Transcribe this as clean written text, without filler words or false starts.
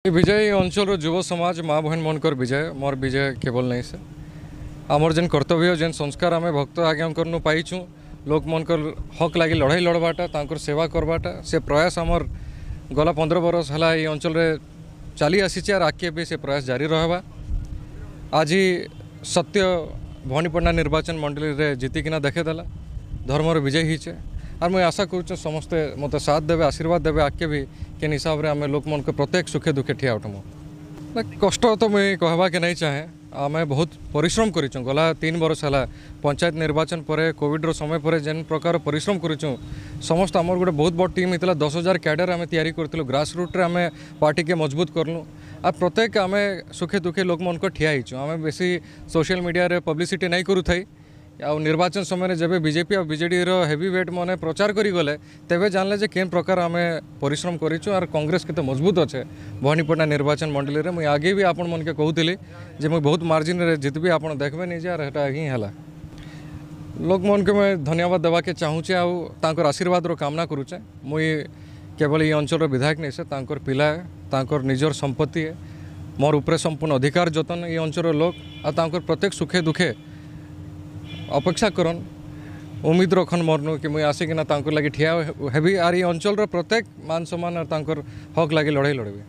विजय अंचल युव समाज माँ बहन मनकर विजय मोर विजय केवल नहीं से आमर जेन कर्तव्य जेन संस्कार आम भक्त आज्ञा पाइछू लोक मनकर हक लगी लड़ाई लड़वाटा तांकर सेवा करवाटा से प्रयास आमर गला 15 बरस है ये अंचल रे चली आसी और आगे भी से प्रयास जारी रहा। आज सत्य भवानीपटना निर्वाचन मंडली रे जीतिकिना देखेदेला धर्मर विजय होचे और मुझे आशा करुँ समस्ते मत साथ देवे आशीर्वाद देवे आगे भी केन हिसाब से आम लोक मन के प्रत्येक सुखे दुखे ठिया उठमु कष्ट तो मुझे कहवा के नहीं चाहे आम बहुत परिश्रम करूँ गला 3 बरस है पंचायत निर्वाचन पर कोविड रो समय पर जेन प्रकार परिश्रम करूँ समस्त आमर गोटे बहुत बड़ टीम होता 10,000 कैडर आम तैयारी करूँ ग्रास रूट्रे आम पार्टी के मजबूत करलु आ प्रत्येक आम सुखे दुखे लोक मन को ठिया आम बेसी सोशल मीडिया रे पब्लिसिटी नहीं करू थाई आ निर्वाचन समय जब बीजेपी और बीजेडी हेवी वेट मैंने प्रचार करी गले तेबे जानले जे केन प्रकार आम परिश्रम करूँ और कांग्रेस के मजबूत अच्छे भवानीपटना निर्वाचन मंडली रे मुझे आगे भी आपण मन के कहूली जे मुझे बहुत मार्जिन रे जितबी आपण देखबे नहीं जे हेटा ही है लोक मन के मैं धन्यवाद देवा के चाहूँचे आउर आशीर्वाद रो कामना करुचे मुई केवल ये अंचल विधायक नहीं से तांकर पिला है तांकर निजर संपत्ति है मोर उपरे संपूर्ण अधिकार जतन ये अंचल लोक आ तांकर प्रत्येक सुखे दुखे अपेक्षा करन उम्मीद रखन मोरनु कि मुझे आसिकिना तांकर लगी ठिया हेबी आर ये अंचल प्रत्येक मान सम्मान और तांकर हक लगी लड़ाई लड़बी।